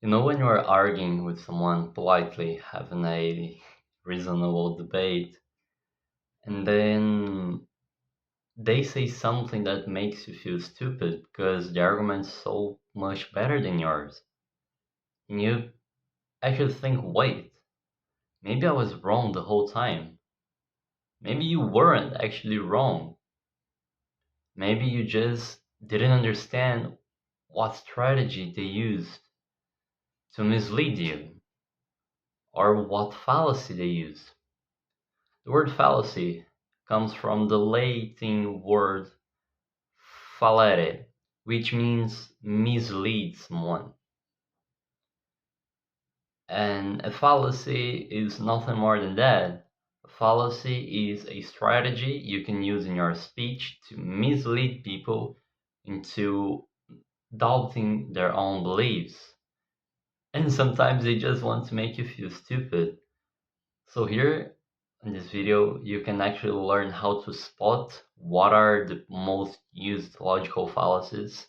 You know, when you're arguing with someone politely, having a reasonable debate, and then they say something that makes you feel stupid because the argument's so much better than yours. And you actually think, wait, maybe I was wrong the whole time. Maybe you weren't actually wrong. Maybe you just didn't understand what strategy they used to mislead you or what fallacy they used. The word fallacy comes from the Latin word fallere, which means mislead someone. And a fallacy is nothing more than that. A fallacy is a strategy you can use in your speech to mislead people into doubting their own beliefs. And sometimes they just want to make you feel stupid. So here in this video, you can actually learn how to spot what are the most used logical fallacies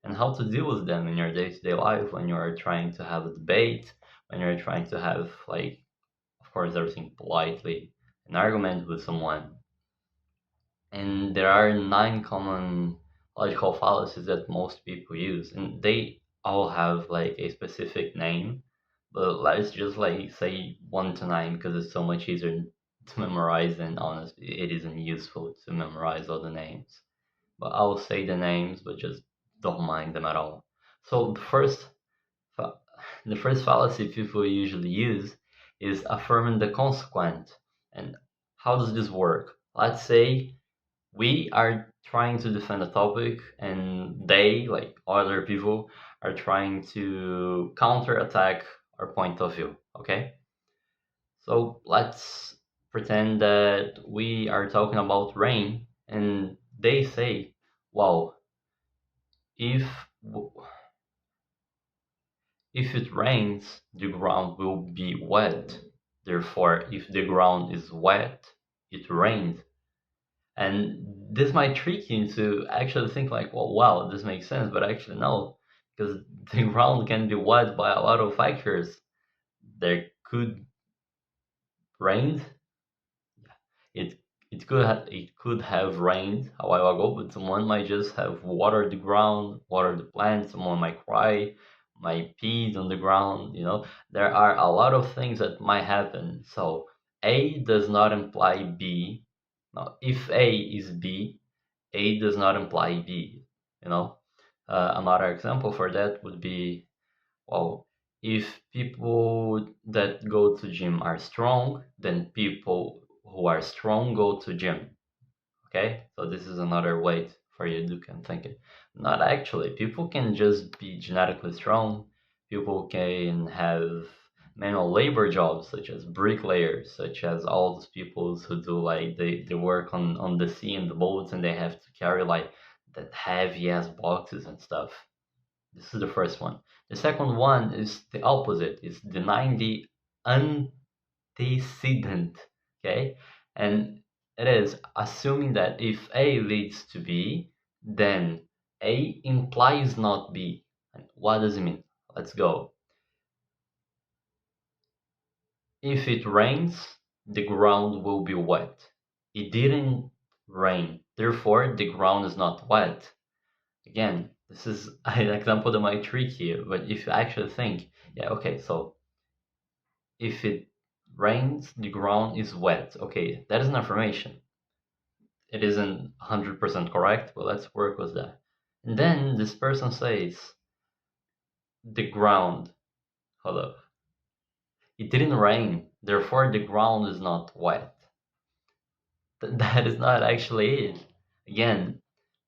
and how to deal with them in your day-to-day life when you're trying to have a debate, when you're trying to have, like, of course, everything politely, an argument with someone. And there are 9 common logical fallacies that most people use, and they all have like a specific name. But let's just like say 1 to 9 because it's so much easier to memorize, and honestly, it isn't useful to memorize all the names. But I'll say the names, but just don't mind them at all. So fa- the first fallacy people usually use is affirming the consequent. And how does this work? Let's say we are trying to defend a topic and they, like other people, are trying to counterattack our point of view. Okay, so let's pretend that we are talking about rain and they say, well, if if it rains the ground will be wet, therefore if the ground is wet it rained. And this might trick you into actually think like, well, wow, this makes sense, but actually no, because the ground can be wet by a lot of factors. There could rain. It it could have rained a while ago, but someone might just have watered the ground, watered the plant. Someone might cry, might pee on the ground. There are a lot of things that might happen. So A does not imply B. Now, if A is B, A does not imply B. Another example for that would be, well, if people that go to gym are strong, then people who are strong go to gym. Okay, so this is another way for you to can think it. Not actually. People can just be genetically strong. People can have manual labor jobs such as bricklayers, such as all those people who do like they work on the sea and the boats and they have to carry like that heavy ass boxes and stuff. This is the first one. The second one is the opposite. It's denying the antecedent. Okay, and it is assuming that if A leads to B, then A implies not B. And what does it mean? Let's go. If it rains, the ground will be wet. It didn't rain, therefore the ground is not wet. Again, this is an example that might trick you, but if you actually think, yeah, okay, so if it rains, the ground is wet. Okay, that is an affirmation. It isn't 100% correct, but let's work with that. And then this person says, the ground, hold up, it didn't rain, therefore the ground is not wet. That is not actually it. Again,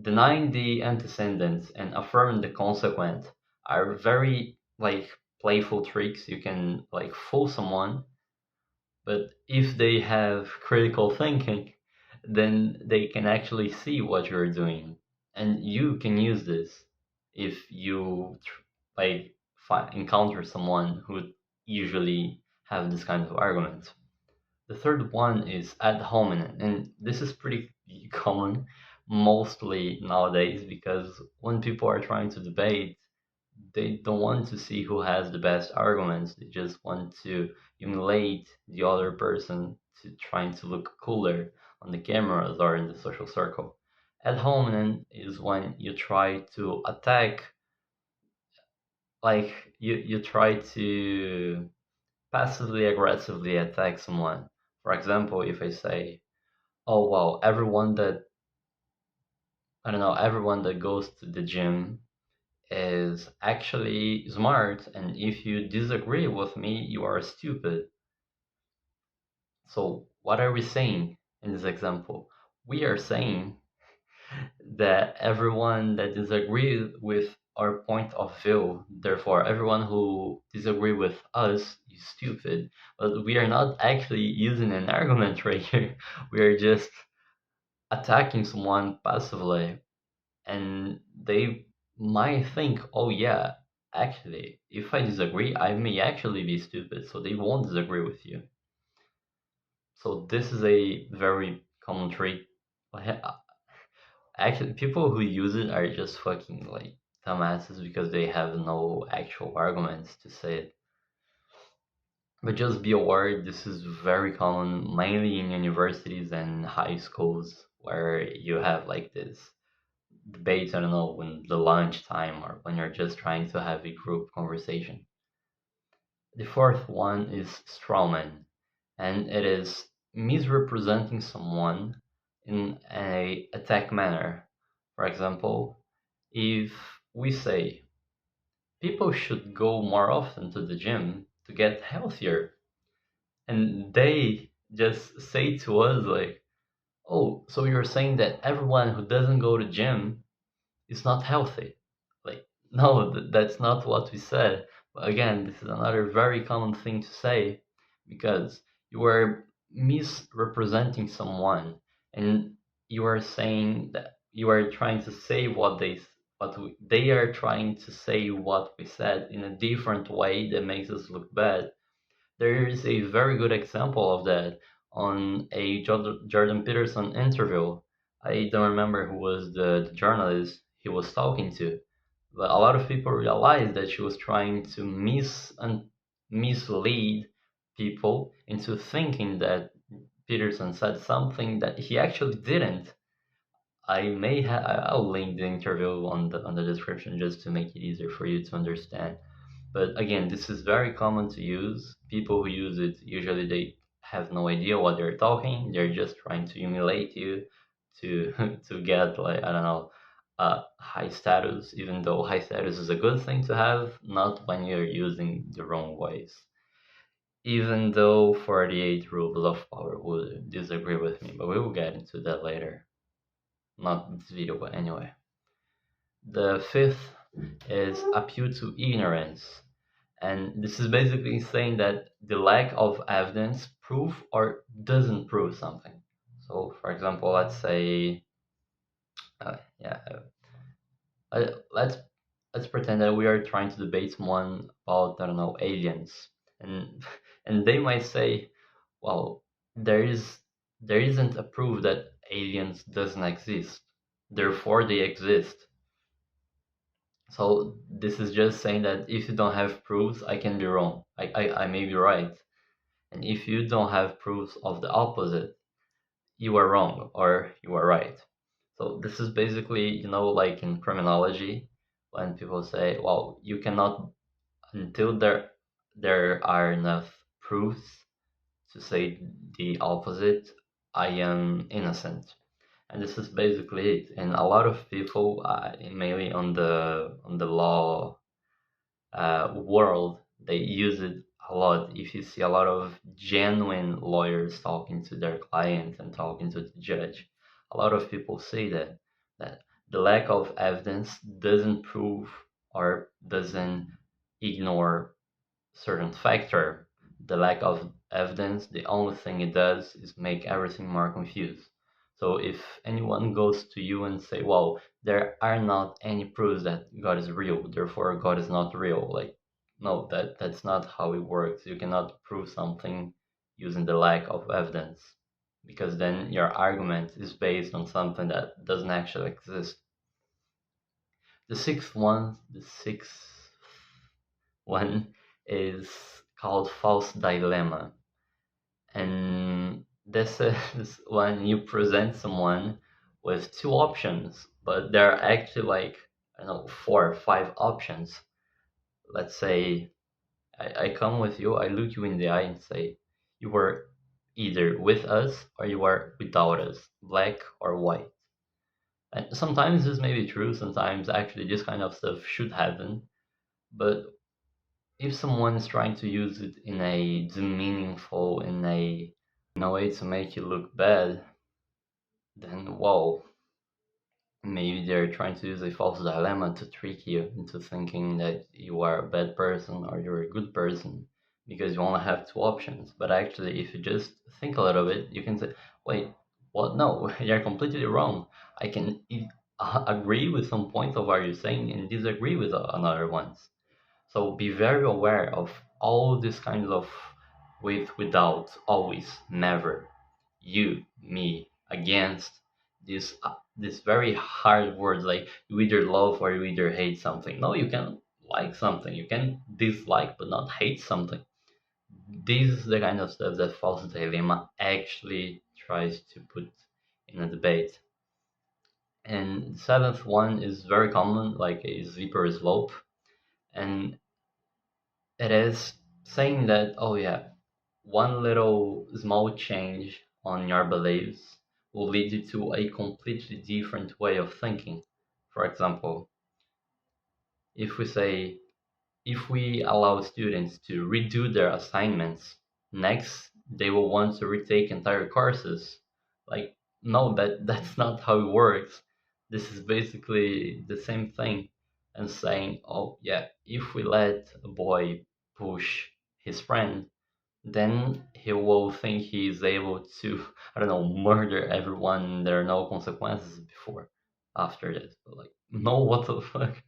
denying the antecedents and affirming the consequent are very like playful tricks. You can like fool someone, but if they have critical thinking, then they can actually see what you're doing, and you can use this if you like encounter someone who usually have this kind of arguments. The third one is Ad Hominem, and this is pretty common mostly nowadays because when people are trying to debate, they don't want to see who has the best arguments. They just want to emulate the other person to trying to look cooler on the cameras or in the social circle. Ad hominem is when you try to attack, like you try to passively aggressively attack someone. For example, if I say, "Oh well, everyone that I don't know, everyone that goes to the gym is actually smart, and if you disagree with me, you are stupid." So, what are we saying in this example? We are saying that everyone that disagrees with our point of view, therefore, everyone who disagree with us is stupid. But we are not actually using an argument right here. We are just attacking someone passively, and they might think, oh yeah, actually, if I disagree, I may actually be stupid, so they won't disagree with you. So this is a very common trait. Actually, people who use it are just fucking like dumbasses because they have no actual arguments to say it. But just be aware, this is very common, mainly in universities and high schools, where you have like this debates, I don't know, when the lunch time or when you're just trying to have a group conversation. The fourth one is strawman, and it is misrepresenting someone in a attack manner. For example, if we say people should go more often to the gym to get healthier, and they just say to us like, "Oh, so you're saying that everyone who doesn't go to gym is not healthy?" Like, no, that's not what we said. But again, this is another very common thing to say because you are misrepresenting someone, and you are saying that you are trying to say they are trying to say what we said in a different way that makes us look bad. There is a very good example of that on a Jordan Peterson interview. I don't remember who was the journalist he was talking to, but a lot of people realized that she was trying to mislead people into thinking that Peterson said something that he actually didn't. I'll link the interview on the description just to make it easier for you to understand. But again, this is very common to use. People who use it usually they have no idea what they're talking. They're just trying to humiliate you to to get like I don't know high status. Even though high status is a good thing to have, not when you're using the wrong ways. Even though 48 rules of power would disagree with me, but we will get into that later. Not this video, but anyway. The fifth is appeal to ignorance. And this is basically saying that the lack of evidence prove or doesn't prove something. So, for example, let's say, yeah, let's pretend that we are trying to debate someone about I don't know aliens, and and they might say, well, there is there isn't a proof that aliens doesn't exist, therefore they exist. So this is just saying that if you don't have proofs, I can be wrong. I may be right. And if you don't have proofs of the opposite, you are wrong or you are right. So this is basically, like in criminology, when people say, well, you cannot until there are enough proofs to say the opposite, I am innocent. And this is basically it. And a lot of people, mainly on the law world, they use it a lot. If you see a lot of genuine lawyers talking to their clients and talking to the judge, a lot of people say that the lack of evidence doesn't prove or doesn't ignore certain factor. The lack of evidence, the only thing it does is make everything more confused. So if anyone goes to you and say, well, there are not any proofs that God is real, therefore God is not real, like, no, that's not how it works. You cannot prove something using the lack of evidence, because then your argument is based on something that doesn't actually exist. The sixth One is called false dilemma. And this is when you present someone with two options, but there are actually like, I don't know, four or five options. Let's say I come with you, I look you in the eye and say, you were either with us or you are without us, black or white. And sometimes this may be true, sometimes actually this kind of stuff should happen. But if someone is trying to use it in a demeaningful, in a way to make you look bad, then whoa, maybe they're trying to use a false dilemma to trick you into thinking that you are a bad person or you're a good person because you only have two options. But actually, if you just think a little bit, you can say, wait, what? No, you're completely wrong. I can agree with some points of what you're saying and disagree with another ones. So be very aware of all these kinds of with, without, always, never, you, me, against, this very hard words like you either love or you either hate something. No, you can like something, you can dislike but not hate something. This is the kind of stuff that false dilemma actually tries to put in a debate. And the seventh one is very common, like a slippery slope, and it is saying that, oh yeah, one little small change on your beliefs will lead you to a completely different way of thinking. For example, if we say, if we allow students to redo their assignments, next they will want to retake entire courses. Like, no, that's not how it works. This is basically the same thing and saying, oh yeah, if we let a boy push his friend, then he will think he is able to, I don't know, murder everyone. There are no consequences before, after that. But like, no, what the fuck?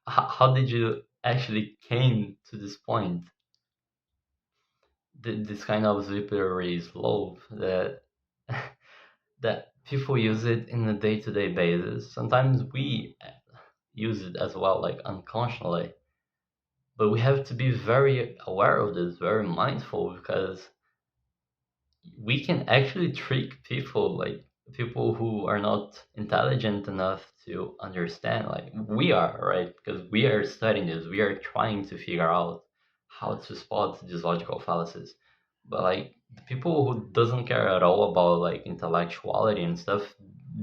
How did you actually came to this point? This kind of slippery slope that that people use it in a day-to-day basis. Sometimes we use it as well, like unconsciously. But we have to be very aware of this, very mindful, because we can actually trick people, like people who are not intelligent enough to understand, like we are, right? Because we are studying this, we are trying to figure out how to spot these logical fallacies. But like the people who doesn't care at all about like intellectuality and stuff,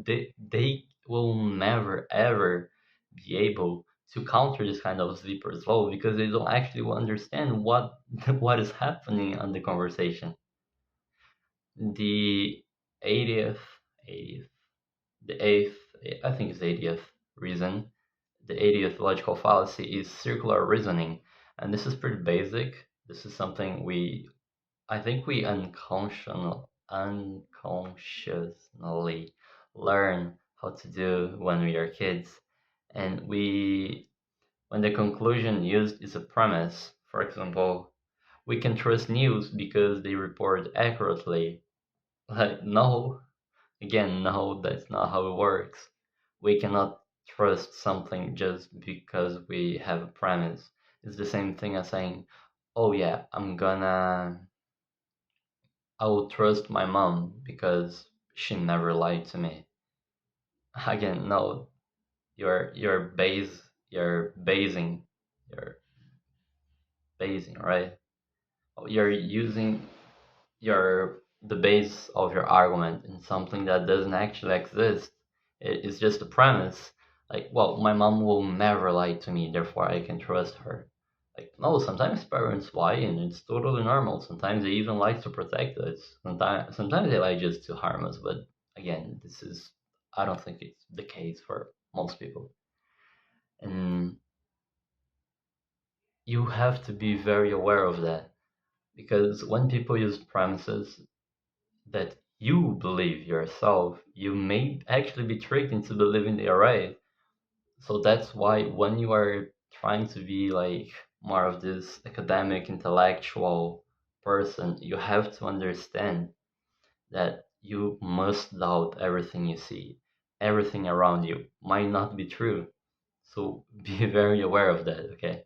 they will never ever be able to counter this kind of slippery slope because they don't actually understand what what is happening on the conversation. The 80th, 80th, the eighth, I think it's 80th reason, the 80th logical fallacy is circular reasoning. And this is pretty basic. This is something I think we unconsciously learn how to do when we are kids. And when the conclusion used is a premise, for example, we can trust news because they report accurately. Like, no, again, no, that's not how it works. We cannot trust something just because we have a premise. It's the same thing as saying, oh yeah, I will trust my mom because she never lied to me. Again, no, you're you're basing, right? You're using the base of your argument in something that doesn't actually exist. It's just a premise. Like, well, my mom will never lie to me, therefore I can trust her. Like, no, sometimes parents lie and it's totally normal. Sometimes they even lie to protect us. Sometimes they lie just to harm us. But again, I don't think it's the case for most people. And you have to be very aware of that because when people use premises that you believe yourself, you may actually be tricked into believing they are right. So that's why when you are trying to be like more of this academic, intellectual person, you have to understand that you must doubt everything you see. Everything around you might not be true. So be very aware of that, okay?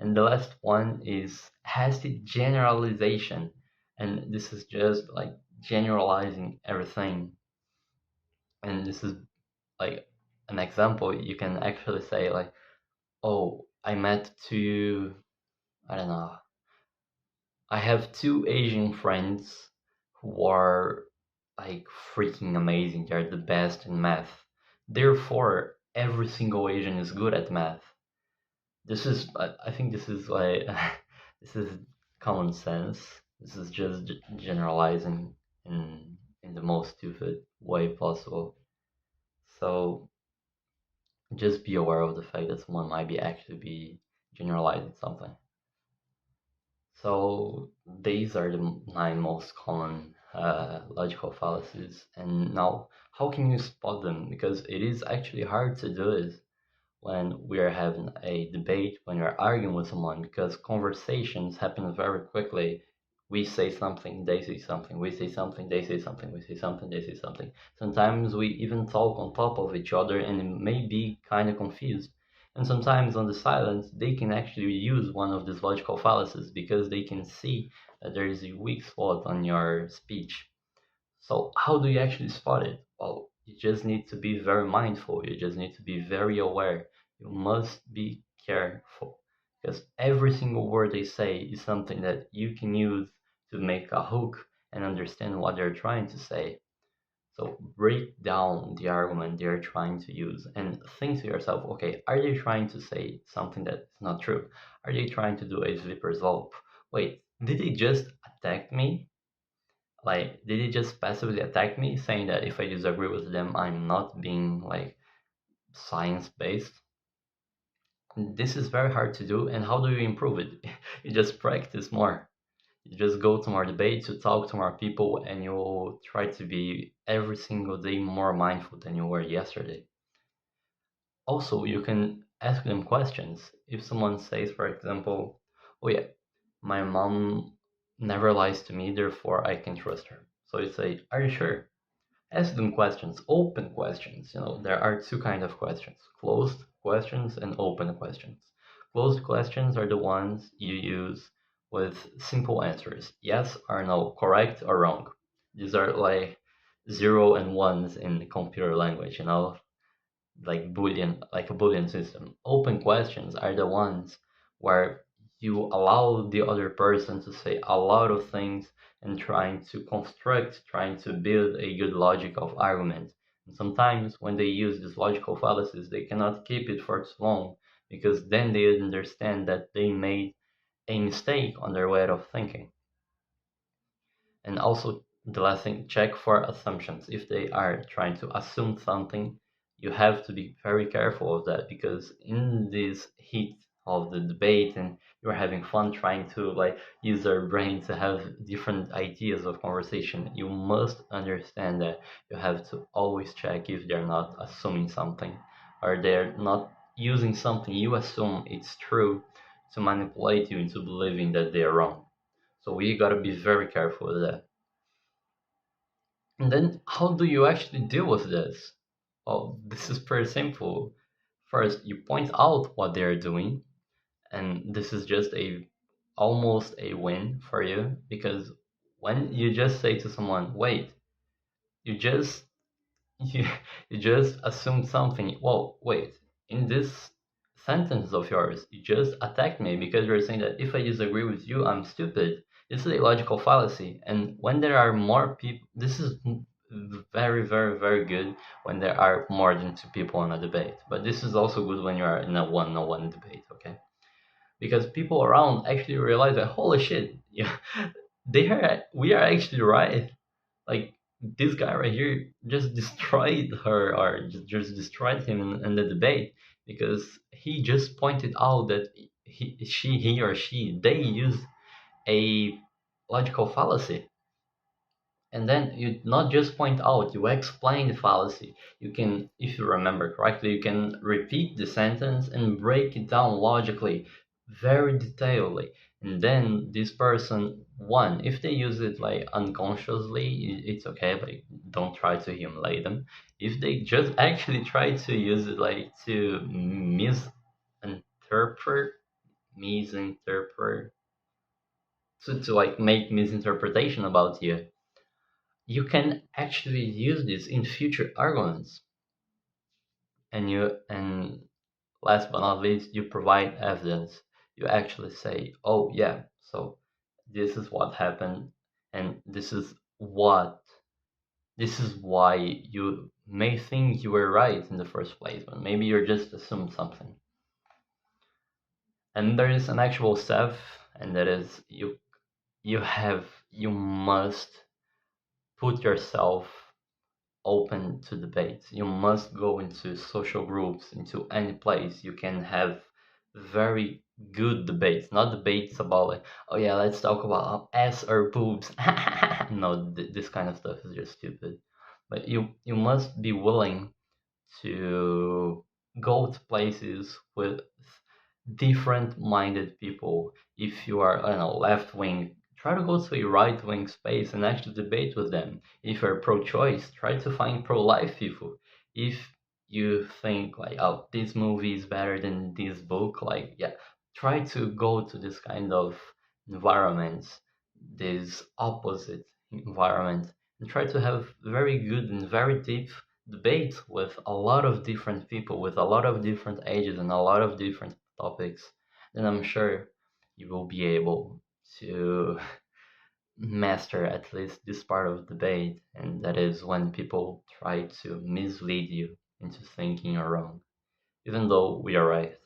And the last one is hasty generalization. And this is just like generalizing everything. And this is like an example. You can actually say like, oh, I met two, I don't know, I have two Asian friends who are like freaking amazing. They're the best in math. Therefore, every single Asian is good at math. This is, I think this is like, this is common sense. This is just generalizing in the most stupid way possible. So just be aware of the fact that someone might be actually be generalizing something. So these are the nine most common logical fallacies. And now, how can you spot them? Because it is actually hard to do it when we are having a debate, when you're arguing with someone, because conversations happen very quickly. We say something, they say something, we say something, they say something, we say something, they say something. Sometimes we even talk on top of each other and it may be kind of confused. And sometimes on the silence, they can actually use one of these logical fallacies because they can see that there is a weak spot on your speech. So how do you actually spot it? Well, you just need to be very mindful. You just need to be very aware. You must be careful because every single word they say is something that you can use to make a hook and understand what they're trying to say. So break down the argument they're trying to use and think to yourself, okay, are they trying to say something that's not true? Are they trying to do a slipper slope? Wait, did they just attack me? Like, did he just passively attack me, saying that if I disagree with them, I'm not being like science based? This is very hard to do, and how do you improve it? You just practice more. You just go to more debates, you talk to more people, and you try to be every single day more mindful than you were yesterday. Also, you can ask them questions. If someone says, for example, oh yeah, my mom never lies to me, therefore I can trust her. So you say, are you sure? Ask them questions, open questions. There are two kinds of questions: closed questions and open questions. Closed questions are the ones you use with simple answers: yes or no, correct or wrong. These are like zero and ones in computer language, like Boolean, like a Boolean system. Open questions are the ones where you allow the other person to say a lot of things and trying to build a good logic of argument. And sometimes when they use these logical fallacies, they cannot keep it for too long because then they understand that they made a mistake on their way of thinking. And also, the last thing, check for assumptions. If they are trying to assume something, you have to be very careful of that because in this heat of the debate and you're having fun trying to like use their brain to have different ideas of conversation, you must understand that you have to always check if they're not assuming something or they're not using something you assume it's true to manipulate you into believing that they're wrong. So we gotta be very careful with that. And then how do you actually deal with this? Well, this is pretty simple. First, you point out what they're doing, and this is just a almost a win for you because when you just say to someone, "Wait, you just you, you just assumed something." Well, wait, in this sentence of yours, you just attacked me because you're saying that if I disagree with you, I'm stupid. This is a logical fallacy. And when there are more people, this is very, very, very good when there are more than two people in a debate. But this is also good when you are in a one-on-one debate, okay? Because people around actually realize that, holy shit, yeah, we are actually right. Like this guy right here just destroyed her or just destroyed him in the debate because he just pointed out that he or she they use a logical fallacy. And then you not just point out, you explain the fallacy. You can, if you remember correctly, you can repeat the sentence and break it down logically, very detailedly. And then this person, one, if they use it like unconsciously, it's okay, like don't try to humiliate them. If they just actually try to use it like to misinterpret misinterpret, to like make misinterpretation about you, you can actually use this in future arguments. And last but not least, you provide evidence. You actually say, oh yeah, so this is what happened, and this is why you may think you were right in the first place, but maybe you're just assumed something. And there is an actual step, and that is you must put yourself open to debates. You must go into social groups, into any place. You can have very good debates, not debates about like, oh yeah, let's talk about ass or boobs. No, this kind of stuff is just stupid. But you must be willing to go to places with different minded people. If you are, I don't know, left wing, try to go to a right wing space and actually debate with them. If you're pro choice, try to find pro life people. If you think like, oh, this movie is better than this book, like, yeah, try to go to this kind of environments, this opposite environment, and try to have very good and very deep debates with a lot of different people, with a lot of different ages and a lot of different topics, then I'm sure you will be able to master at least this part of debate, and that is when people try to mislead you into thinking you're wrong, even though we are right.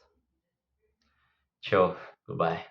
Ciao, goodbye.